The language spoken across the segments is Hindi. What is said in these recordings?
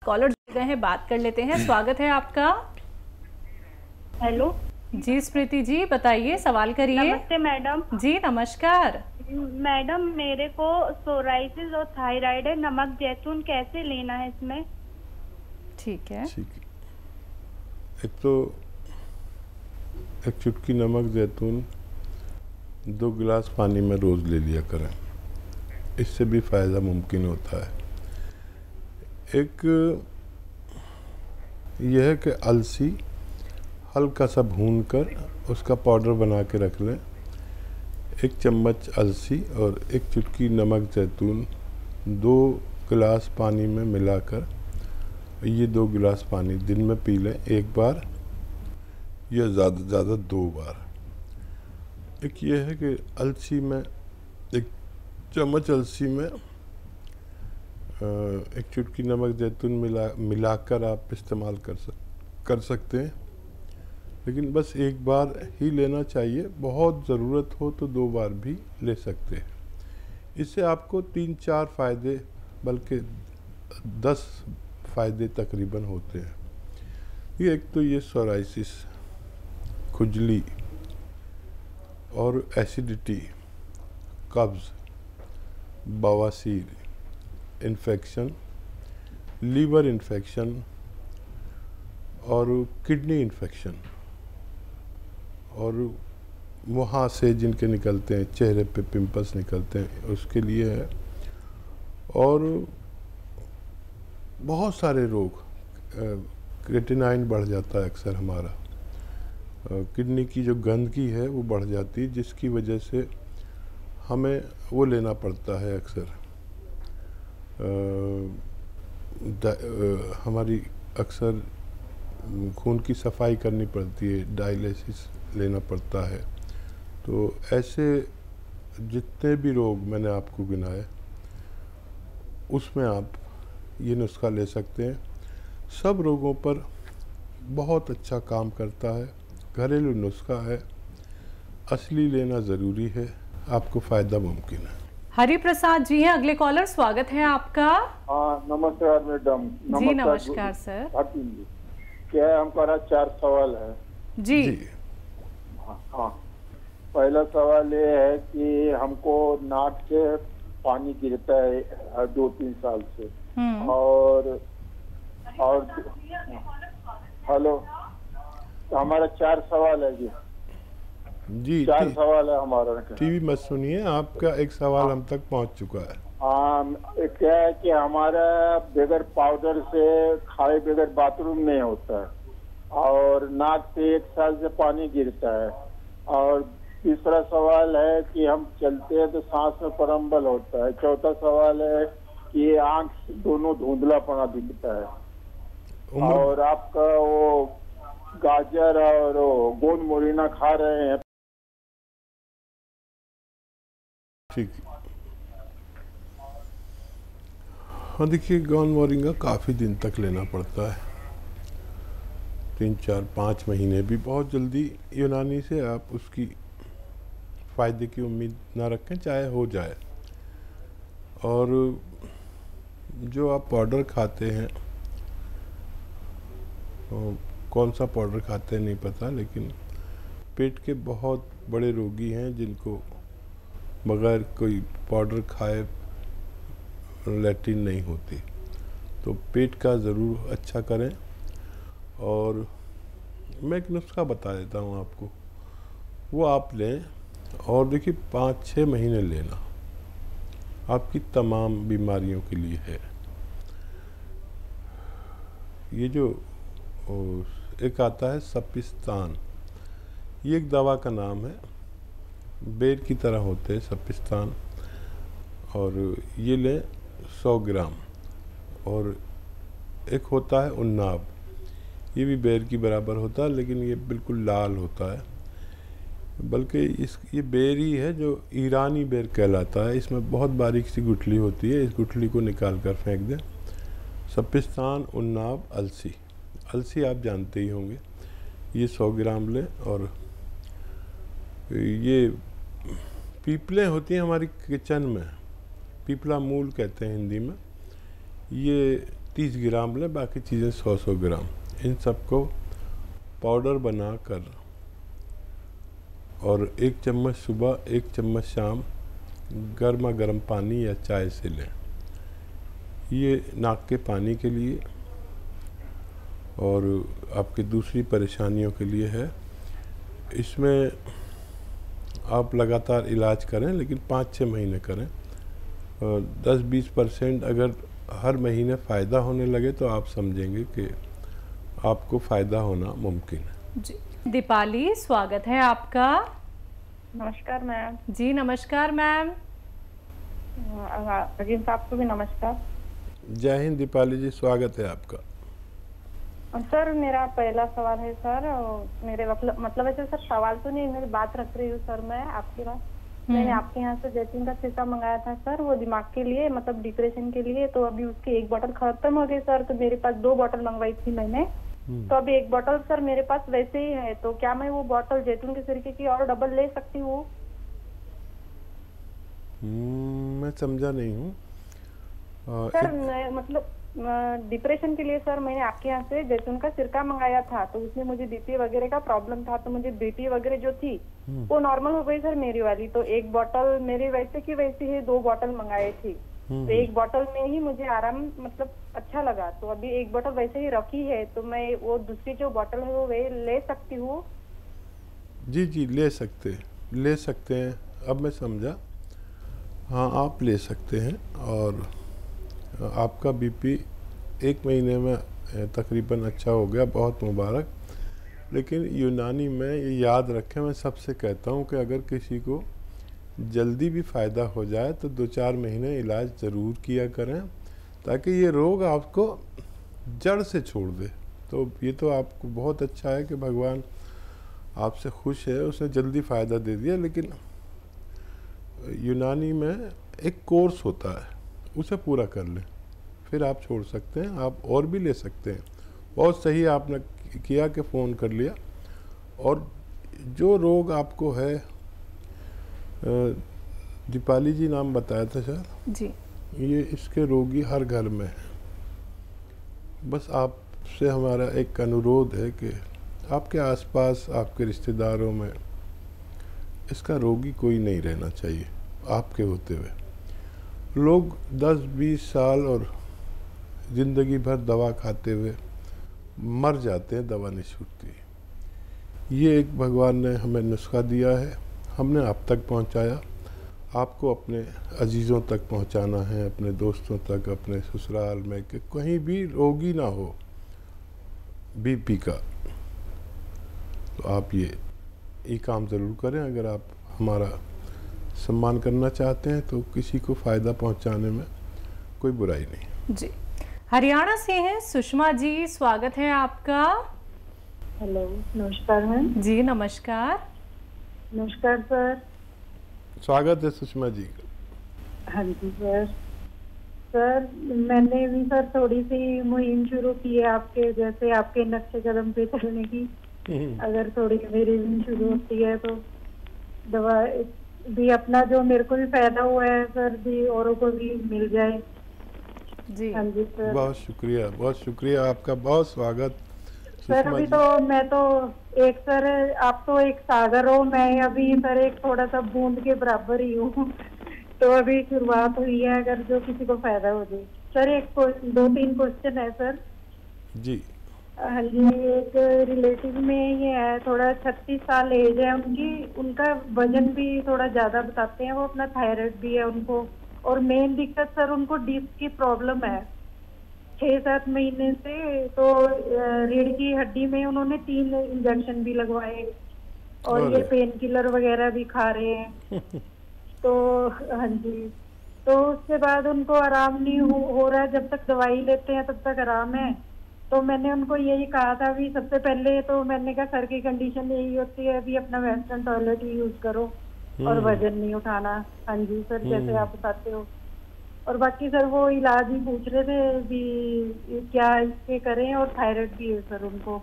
कॉलर जुड़ गए हैं, बात कर लेते हैं। स्वागत है आपका। हेलो जी स्मृति जी, बताइए, सवाल करिए। नमस्ते मैडम। जी नमस्कार मैडम, मेरे को सोराइसिस और थायराइड है। नमक जैतून कैसे लेना है इसमें? ठीक है। एक तो एक चुटकी नमक जैतून 2 गिलास पानी में रोज़ ले लिया करें, इससे भी फ़ायदा मुमकिन होता है। एक यह है कि अलसी हल्का सा भूनकर उसका पाउडर बना के रख लें। 1 चम्मच अलसी और 1 चुटकी नमक जैतून 2 गिलास पानी में मिलाकर, ये 2 गिलास पानी दिन में पी लें, एक बार या ज़्यादा से ज़्यादा 2 बार। एक ये है कि अलसी में 1 चम्मच अलसी में 1 चुटकी नमक जैतून मिलाकर आप इस्तेमाल कर सकते हैं, लेकिन बस एक बार ही लेना चाहिए। बहुत ज़रूरत हो तो 2 बार भी ले सकते हैं। इससे आपको 3-4 फ़ायदे, बल्कि 10 फ़ायदे तकरीबन होते हैं। ये एक तो ये सोराइसिस, खुजली और एसिडिटी, कब्ज़, बवासीर, इन्फेक्शन, लीवर इन्फेक्शन और किडनी इन्फेक्शन, और वहाँ से जिनके निकलते हैं, चेहरे पे पिंपल्स निकलते हैं, उसके लिए है। और बहुत सारे रोग, क्रिएटिनाइन बढ़ जाता है अक्सर हमारा, किडनी की जो गंदगी है वो बढ़ जाती है, जिसकी वजह से हमें वो लेना पड़ता है अक्सर। हमारी अक्सर खून की सफाई करनी पड़ती है, डायलिसिस लेना पड़ता है। तो ऐसे जितने भी रोग मैंने आपको गिनाए, उसमें आप ये नुस्खा ले सकते हैं। सब रोगों पर बहुत अच्छा काम करता है, घरेलू नुस्खा है, असली लेना ज़रूरी है, आपको फ़ायदा मुमकिन है। हरि प्रसाद जी हैं अगले कॉलर, स्वागत है आपका। हाँ नमस्कार मैडम। जी नमस्कार सर। क्या है, हमारा 4 सवाल है जी। हाँ, पहला सवाल ये है कि हमको नाक से पानी गिरता है 2-3 साल से। और हेलो, तो हमारा 4 सवाल है जी। 4 सवाल है हमारा। टीवी मत सुनिए, आपका एक सवाल हम तक पहुंच चुका है। क्या है कि हमारा बगैर पाउडर से खाए बगैर बाथरूम नहीं होता है, और नाक से 1 साल से पानी गिरता है। और तीसरा सवाल है कि हम चलते हैं तो सांस में परम्बल होता है। चौथा सवाल है कि आंख दोनों धुंधलापना दिखता है। और आपका वो गाजर और गोंद मोरिना खा रहे हैं। ठीक। हाँ देखिए, गोंद मोरिंगा काफ़ी दिन तक लेना पड़ता है, 3-4-5 महीने भी। बहुत जल्दी यूनानी से आप उसकी फ़ायदे की उम्मीद ना रखें, चाहे हो जाए। और जो आप पाउडर खाते हैं, कौन सा पाउडर खाते हैं नहीं पता, लेकिन पेट के बहुत बड़े रोगी हैं जिनको बगैर कोई पाउडर खाए लैट्रिन नहीं होती। तो पेट का ज़रूर अच्छा करें। और मैं एक नुस्खा बता देता हूँ आपको, वो आप लें और देखिए 5-6 महीने लेना, आपकी तमाम बीमारियों के लिए है। ये जो एक आता है सपिस्तान, ये एक दवा का नाम है, बेर की तरह होते हैं सपिस्तान, और ये लें 100 ग्राम। और एक होता है उन्नाब, ये भी बेर की बराबर होता है, लेकिन ये बिल्कुल लाल होता है, बल्कि ये बेर ही है जो ईरानी बेर कहलाता है। इसमें बहुत बारीक सी गुठली होती है, इस गुठली को निकाल कर फेंक दें। सपिस्तान, उन्नाब, अलसी। अलसी आप जानते ही होंगे, ये 100 ग्राम लें। और ये पीपलें होती हैं हमारी किचन में, पीपला मूल कहते हैं हिंदी में, ये 30 ग्राम लें, बाकी चीज़ें 100-100 ग्राम। इन सबको पाउडर बना कर और 1 चम्मच सुबह 1 चम्मच शाम गर्मा गर्म पानी या चाय से लें। ये नाक के पानी के लिए और आपकी दूसरी परेशानियों के लिए है। इसमें आप लगातार इलाज करें, लेकिन 5-6 महीने करें। और 10-20% अगर हर महीने फ़ायदा होने लगे तो आप समझेंगे कि आपको फ़ायदा होना मुमकिन है। जी दीपाली, स्वागत है आपका। नमस्कार मैम। जी नमस्कार मैम। अजीम साहब को भी नमस्कार। जय हिंद दीपाली जी, स्वागत है आपका। सर मेरा पहला सवाल है सर, मेरे मतलब ऐसे सर सवाल तो नहीं, मेरी बात रख रही हूँ सर मैं आपके पास। मैंने आपके यहाँ से जैतून का सिरका मंगाया था सर, वो दिमाग के लिए मतलब डिप्रेशन के लिए। तो अभी उसकी 1 बोतल खत्म हो गई सर, तो मेरे पास 2 बोतल मंगवाई थी मैंने। तो अभी 1 बोतल सर मेरे पास वैसे ही है, तो क्या मैं वो बोतल जैतून के सिरके की और डबल ले सकती हूँ? मैं समझा नहीं हूँ सर मतलब डिप्रेशन के लिए सर मैंने आपके यहाँ से जैतून का सिरका मंगाया था, तो उसमें मुझे बीपी वगैरह का प्रॉब्लम था, तो मुझे बीपी वगैरह जो थी वो नॉर्मल हो गई सर मेरी वाली। तो 1 बोतल मेरी वैसे की वैसी है, 2 बोतल मंगाए थी, तो 1 बोतल में ही मुझे आराम मतलब अच्छा लगा। तो अभी 1 बोतल वैसे ही रखी है, तो मैं वो दूसरी जो बोतल है वो वे ले सकती हूँ? जी जी ले सकते हैं। अब मैं समझा। हाँ, आप ले सकते हैं। और आपका बीपी 1 महीने में तकरीबन अच्छा हो गया, बहुत मुबारक। लेकिन यूनानी में ये याद रखें, मैं सबसे कहता हूँ कि अगर किसी को जल्दी भी फ़ायदा हो जाए तो 2-4 महीने इलाज ज़रूर किया करें, ताकि ये रोग आपको जड़ से छोड़ दे। तो ये तो आपको बहुत अच्छा है कि भगवान आपसे खुश है, उसने जल्दी फ़ायदा दे दिया। लेकिन यूनानी में एक कोर्स होता है, उसे पूरा कर लें, फिर आप छोड़ सकते हैं। आप और भी ले सकते हैं। बहुत सही आपने किया कि फ़ोन कर लिया। और जो रोग आपको है, दीपाली जी नाम बताया था शायद जी, ये इसके रोगी हर घर में हैं। बस आपसे हमारा एक अनुरोध है कि आपके आसपास आपके रिश्तेदारों में इसका रोगी कोई नहीं रहना चाहिए। आपके होते हुए लोग 10-20 साल और ज़िंदगी भर दवा खाते हुए मर जाते हैं, दवा नहीं छूटती। ये एक भगवान ने हमें नुस्खा दिया है, हमने आप तक पहुंचाया। आपको अपने अजीज़ों तक पहुंचाना है, अपने दोस्तों तक, अपने ससुराल में, कि कहीं भी रोगी ना हो बीपी का। तो आप ये काम ज़रूर करें। अगर आप हमारा सम्मान करना चाहते हैं तो किसी को फ़ायदा पहुंचाने में कोई बुराई नहीं। जी हरियाणा से हैं सुषमा जी, स्वागत है आपका। हेलो, नमस्कार मैम। जी नमस्कार। नमस्कार सर। स्वागत है सुषमा जी। हाँ जी सर। सर मैंने भी सर थोड़ी सी मुहिम शुरू की है आपके जैसे, आपके नक्शे कदम पे चलने की। अगर थोड़ी मेरी भी शुरू होती है तो दवा भी अपना जो मेरे को भी फायदा हुआ है सर, भी औरों को भी मिल जाए। जी हाँ जी सर। बहुत शुक्रिया आपका, बहुत स्वागत सर। अभी तो मैं तो एक सर, आप तो एक सागर हो, मैं अभी सर एक थोड़ा सा बूंद के बराबर ही हूँ। तो अभी शुरुआत हुई है, अगर जो किसी को फायदा हो जाए। सर एक 2-3 क्वेश्चन है सर जी। हाँ जी। एक रिलेटिव में ये है, थोड़ा 36 साल एज है उनकी, उनका वजन भी थोड़ा ज्यादा बताते हैं वो, अपना थायराइड भी है उनको, और मेन दिक्कत सर उनको डिस्क की प्रॉब्लम है 6-7 महीने से। तो रीढ़ की हड्डी में उन्होंने 3 इंजेक्शन भी लगवाए, और ये पेन किलर वगैरह भी खा रहे हैं। तो हाँ जी, तो उसके बाद उनको आराम नहीं हो रहा है। जब तक दवाई लेते हैं तब तक आराम है। तो मैंने उनको यही कहा था भी, सबसे पहले तो मैंने कहा सर की कंडीशन यही होती है भी अपना वेस्टर्न टॉयलेट ही यूज करो और वजन नहीं उठाना। हाँ जी सर, जैसे आप बताते हो। और बाकी सर वो इलाज ही पूछ रहे थे भी क्या इसके करें, और थायराइड भी है सर उनको।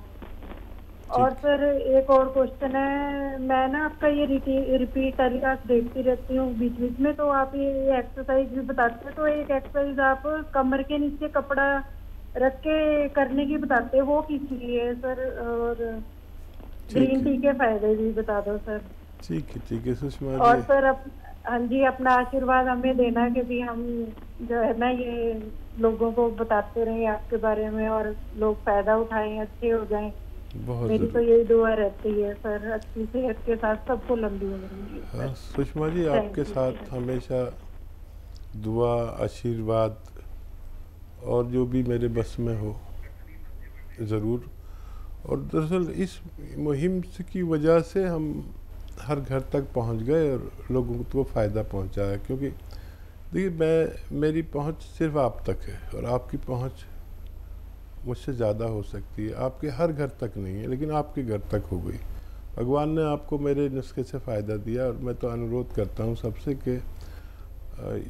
और सर एक और क्वेश्चन है, मैं ना आपका ये रिपीट टेलीकास्ट देखती रहती हूँ बीच बीच में, तो आप ये एक्सरसाइज भी बताते हैं। तो एक एक्सरसाइज आप कमर के नीचे कपड़ा रख के करने की बताते हैं, वो किस लिए सर? और ग्रीन टी के फायदे भी बता दो सर। ठीक है सुषमा और जी। सर हाँ जी, अपना आशीर्वाद हमें देना कि भी हम जो है ना ये लोगों को बताते रहें आपके बारे में और लोग फायदा उठाएं, अच्छे हो जाएं। बहुत मेरी तो ज़रूर। यही दुआ रहती है सर, अच्छी सेहत के साथ सबको लंबी उम्र मिले हाँ सर। सुषमा जी, थैंक आपके यू साथ सर। हमेशा दुआ, आशीर्वाद और जो भी मेरे बस में हो ज़रूर। और दरअसल इस मुहिम की वजह से हम हर घर तक पहुंच गए और लोगों को फ़ायदा पहुंचाया। क्योंकि देखिए, मेरी पहुंच सिर्फ आप तक है और आपकी पहुंच मुझसे ज़्यादा हो सकती है। आपके हर घर तक नहीं है, लेकिन आपके घर तक हो गई। भगवान ने आपको मेरे नुस्खे से फ़ायदा दिया और मैं तो अनुरोध करता हूं सबसे कि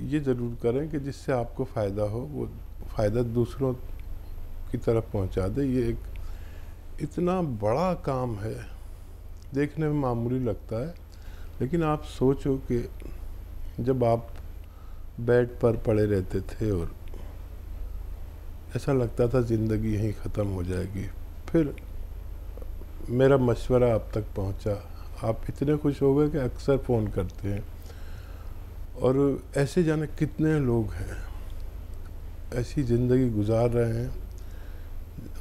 ये ज़रूर करें कि जिससे आपको फ़ायदा हो वो फ़ायदा दूसरों की तरफ पहुंचा दे। ये एक इतना बड़ा काम है, देखने में मामूली लगता है, लेकिन आप सोचो कि जब आप बेड पर पड़े रहते थे और ऐसा लगता था ज़िंदगी यहीं ख़त्म हो जाएगी, फिर मेरा मशवरा आप तक पहुंचा, आप इतने खुश हो गए कि अक्सर फ़ोन करते हैं। और ऐसे जाने कितने लोग हैं ऐसी ज़िंदगी गुजार रहे हैं,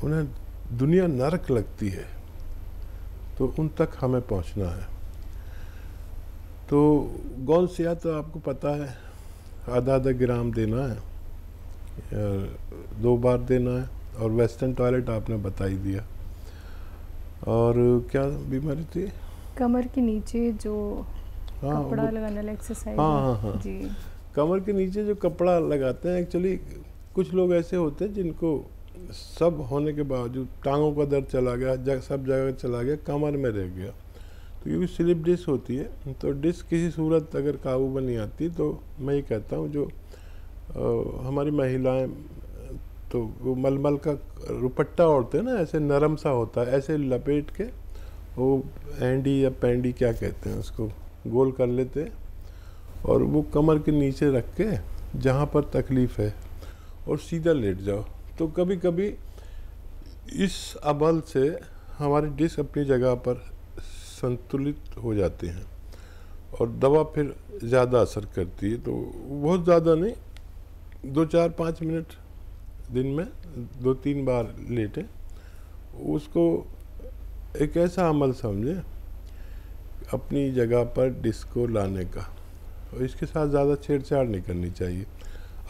उन्हें दुनिया नरक लगती है, तो उन तक हमें पहुंचना है। तो गौसिया तो आपको पता है, आधा ग्राम देना है, 2 बार देना है। और वेस्टर्न टॉयलेट आपने बता ही दिया। और क्या बीमारी थी? कमर के नीचे जो हाँ, कपड़ा लगाने वाला एक्सरसाइज हाँ जी। कमर के नीचे जो कपड़ा लगाते हैं, एक्चुअली कुछ लोग ऐसे होते हैं जिनको सब होने के बावजूद टांगों का दर्द चला गया, सब जगह चला गया, कमर में रह गया। तो ये भी स्लिप डिस्क होती है। तो डिस्क किसी सूरत अगर काबू में नहीं आती, तो मैं ये कहता हूँ जो हमारी महिलाएं तो वो मलमल का रुपट्टा ओढ़ते हैं ना, ऐसे नरम सा होता है, ऐसे लपेट के वो एंडी या पैंडी क्या कहते हैं उसको, गोल कर लेते हैं और वो कमर के नीचे रख के जहाँ पर तकलीफ़ है और सीधा लेट जाओ। तो कभी कभी इस अमल से हमारी डिस्क अपनी जगह पर संतुलित हो जाते हैं और दवा फिर ज़्यादा असर करती है। तो बहुत ज़्यादा नहीं, 2-4-5 मिनट दिन में 2-3 बार लेटें। उसको एक ऐसा अमल समझें अपनी जगह पर डिस्क को लाने का, और इसके साथ ज़्यादा छेड़छाड़ नहीं करनी चाहिए।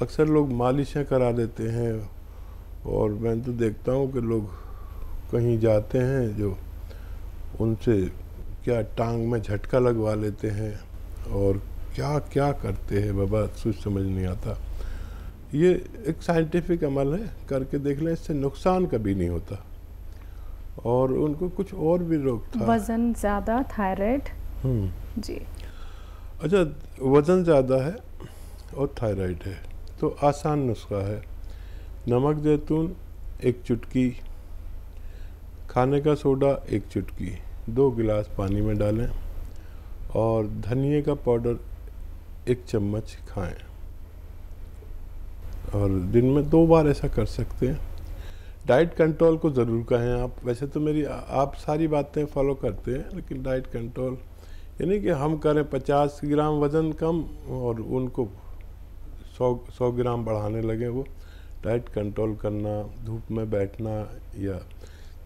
अक्सर लोग मालिशें करा देते हैं और मैं तो देखता हूँ कि लोग कहीं जाते हैं जो उनसे क्या टांग में झटका लगवा लेते हैं और क्या क्या करते हैं बाबा, कुछ समझ नहीं आता। ये एक साइंटिफिक अमल है, करके देख लें, इससे नुकसान कभी नहीं होता। और उनको कुछ और भी रोग था, वज़न ज़्यादा, थायराइड जी। अच्छा, वज़न ज़्यादा है और थायराइड है, तो आसान नुस्खा है। नमक जैतून 1 चुटकी, खाने का सोडा 1 चुटकी, 2 गिलास पानी में डालें और धनिए का पाउडर 1 चम्मच खाएं। और दिन में 2 बार ऐसा कर सकते हैं। डाइट कंट्रोल को ज़रूर कहें आप। वैसे तो मेरी आप सारी बातें फॉलो करते हैं, लेकिन डाइट कंट्रोल यानी कि हम करें 50 ग्राम वज़न कम और उनको 100 ग्राम बढ़ाने लगे। वो डाइट कंट्रोल करना, धूप में बैठना या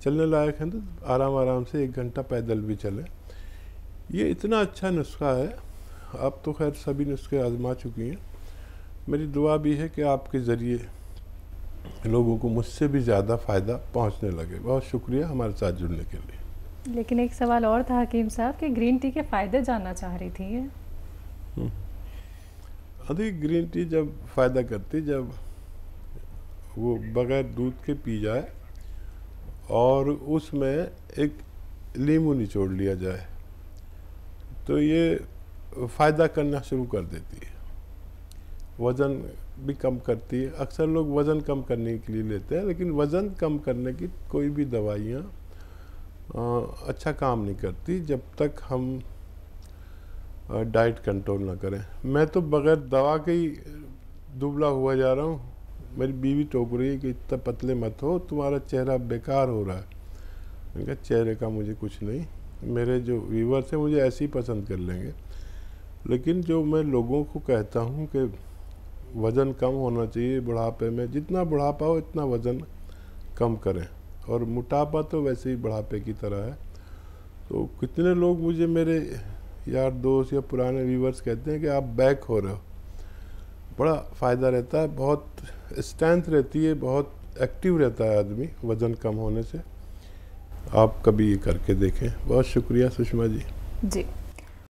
चलने लायक है तो आराम आराम से 1 घंटा पैदल भी चलें। ये इतना अच्छा नुस्खा है। आप तो खैर सभी नुस्खे आजमा चुकी हैं। मेरी दुआ भी है कि आपके ज़रिए लोगों को मुझसे भी ज़्यादा फ़ायदा पहुंचने लगे। बहुत शुक्रिया हमारे साथ जुड़ने के लिए। लेकिन एक सवाल और था हकीम साहब कि ग्रीन टी के फ़ायदे जानना चाह रही थी ये। अधिक ग्रीन टी जब फ़ायदा करती, जब वो बग़ैर दूध के पी जाए और उसमें एक नींबू निचोड़ लिया जाए, तो ये फ़ायदा करना शुरू कर देती है। वज़न भी कम करती है। अक्सर लोग वज़न कम करने के लिए लेते हैं, लेकिन वज़न कम करने की कोई भी दवाइयाँ अच्छा काम नहीं करती जब तक हम डाइट कंट्रोल ना करें। मैं तो बग़ैर दवा के ही दुबला हुआ जा रहा हूँ, मेरी बीवी टोक रही है कि इतना पतले मत हो, तुम्हारा चेहरा बेकार हो रहा है। मैंने कहा चेहरे का मुझे कुछ नहीं, मेरे जो व्यूवर्स हैं मुझे ऐसे ही पसंद कर लेंगे। लेकिन जो मैं लोगों को कहता हूँ कि वज़न कम होना चाहिए बुढ़ापे में, जितना बुढ़ापा हो इतना वज़न कम करें। और मोटापा तो वैसे ही बुढ़ापे की तरह है। तो कितने लोग मुझे मेरे यार दोस्त या पुराने व्यूवर्स कहते हैं कि आप बैक हो रहे हो। बड़ा फ़ायदा रहता है, बहुत स्ट्रेंथ रहती है, बहुत एक्टिव रहता है आदमी वज़न कम होने से। आप कभी ये करके देखें। बहुत शुक्रिया सुषमा जी। जी।